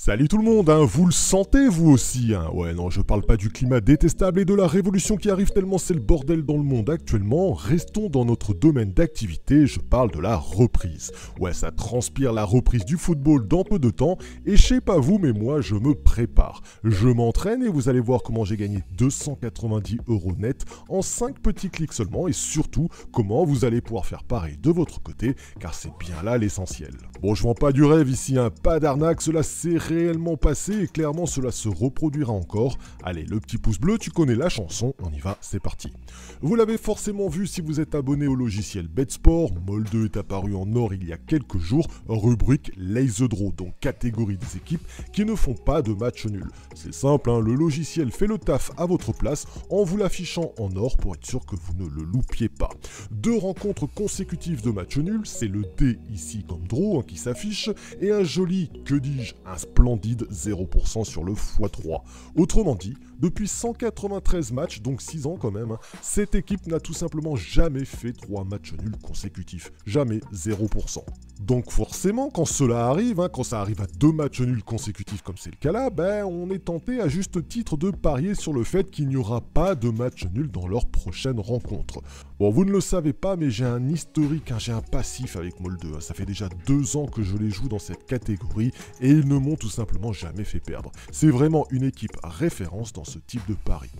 Salut tout le monde, hein, vous le sentez vous aussi, hein. Ouais non, je parle pas du climat détestable et de la révolution qui arrive tellement c'est le bordel dans le monde actuellement. Restons dans notre domaine d'activité, je parle de la reprise. Ouais, ça transpire la reprise du football dans peu de temps et je sais pas vous mais moi je me prépare. Je m'entraîne et vous allez voir comment j'ai gagné 290 € net en 5 petits clics seulement et surtout comment vous allez pouvoir faire pareil de votre côté car c'est bien là l'essentiel. Bon, je vends pas du rêve ici, hein, pas d'arnaque, cela s'est réellement passé et clairement cela se reproduira encore. Allez, le petit pouce bleu, tu connais la chanson, on y va, c'est parti. Vous l'avez forcément vu si vous êtes abonné au logiciel BetSport, Molde est apparu en or il y a quelques jours, rubrique Lay the Draw, donc catégorie des équipes qui ne font pas de match nul. C'est simple, hein, le logiciel fait le taf à votre place en vous l'affichant en or pour être sûr que vous ne le loupiez pas. 2 rencontres consécutives de match nul, c'est le D ici comme draw hein, qui s'affiche, et un joli, que dis-je, un splendide 0% sur le x3. Autrement dit, depuis 193 matchs, donc 6 ans quand même, hein, cette équipe n'a tout simplement jamais fait 3 matchs nuls consécutifs. Jamais 0%. Donc forcément, quand cela arrive, hein, quand ça arrive à 2 matchs nuls consécutifs comme c'est le cas là, ben on est tenté à juste titre de parier sur le fait qu'il n'y aura pas de match nul dans leur prochaine rencontre. Bon, vous ne le savez pas, mais j'ai un historique, hein, j'ai un passif avec Molde. Hein. Ça fait déjà 2 ans que je les joue dans cette catégorie et ils ne m'ont tout simplement jamais fait perdre. C'est vraiment une équipe à référence dans ce type de pari.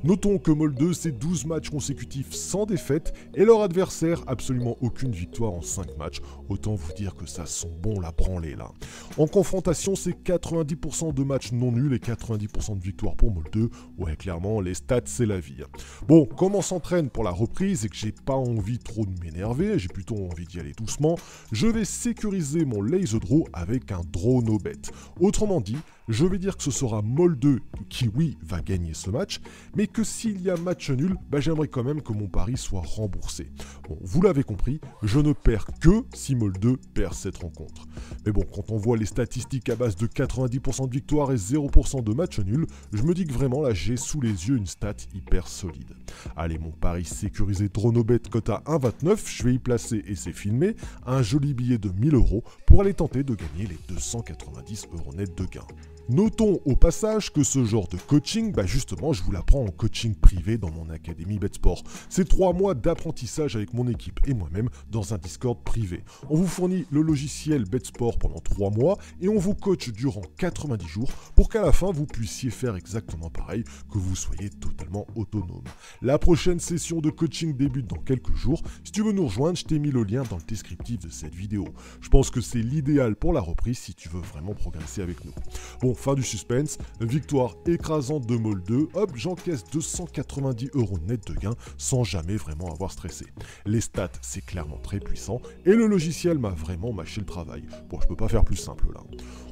Notons que Molde, c'est 12 matchs consécutifs sans défaite et leur adversaire, absolument aucune victoire en 5 matchs. Autant vous dire que ça sent bon la branlée là. En confrontation, c'est 90% de matchs non nuls et 90% de victoires pour Molde. Ouais, clairement, les stats, c'est la vie. Bon, comme on s'entraîne pour la reprise et que j'ai pas envie trop de m'énerver, j'ai plutôt envie d'y aller doucement, je vais sécuriser mon Lay the Draw avec un draw no bet. Autrement dit, je vais dire que ce sera Molde qui, oui, va gagner ce match, mais que s'il y a match nul, bah, j'aimerais quand même que mon pari soit remboursé. Bon, vous l'avez compris, je ne perds que si Molde perd cette rencontre. Mais bon, quand on voit les statistiques à base de 90% de victoire et 0% de match nul, je me dis que vraiment là, j'ai sous les yeux une stat hyper solide. Allez, mon pari sécurisé Dronobet cote à 1,29, je vais y placer, et c'est filmé, un joli billet de 1000 € pour aller tenter de gagner les 290 € net de gain. Notons au passage que ce genre de coaching, bah justement, je vous l'apprends en coaching privé dans mon académie BetSport. C'est 3 mois d'apprentissage avec mon équipe et moi-même dans un Discord privé. On vous fournit le logiciel BetSport pendant 3 mois et on vous coach durant 90 jours pour qu'à la fin vous puissiez faire exactement pareil, que vous soyez totalement autonome. La prochaine session de coaching débute dans quelques jours. Si tu veux nous rejoindre, je t'ai mis le lien dans le descriptif de cette vidéo. Je pense que c'est l'idéal pour la reprise si tu veux vraiment progresser avec nous. Bon, fin du suspense, victoire écrasante de Molde, hop, j'encaisse 290 € net de gain sans jamais vraiment avoir stressé. Les stats, c'est clairement très puissant et le logiciel m'a vraiment mâché le travail. Bon, je peux pas faire plus simple là.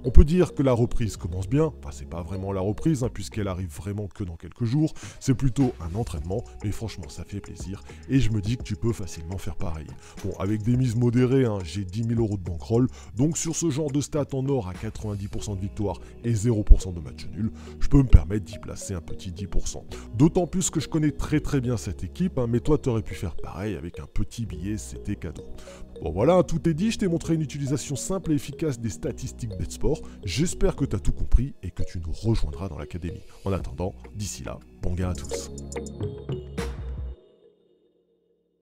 On peut dire que la reprise commence bien, enfin c'est pas vraiment la reprise hein, puisqu'elle arrive vraiment que dans quelques jours, c'est plutôt un entraînement, mais franchement ça fait plaisir et je me dis que tu peux facilement faire pareil. Bon, avec des mises modérées, hein, j'ai 10 000 € de bankroll, donc sur ce genre de stats en or à 90% de victoire et 0% de match nul, je peux me permettre d'y placer un petit 10%. D'autant plus que je connais très bien cette équipe, hein, mais toi t'aurais pu faire pareil avec un petit billet, c'était cadeau. Bon voilà, tout est dit, je t'ai montré une utilisation simple et efficace des statistiques BetSport, j'espère que tu as tout compris et que tu nous rejoindras dans l'académie. En attendant, d'ici là, bon gain à tous.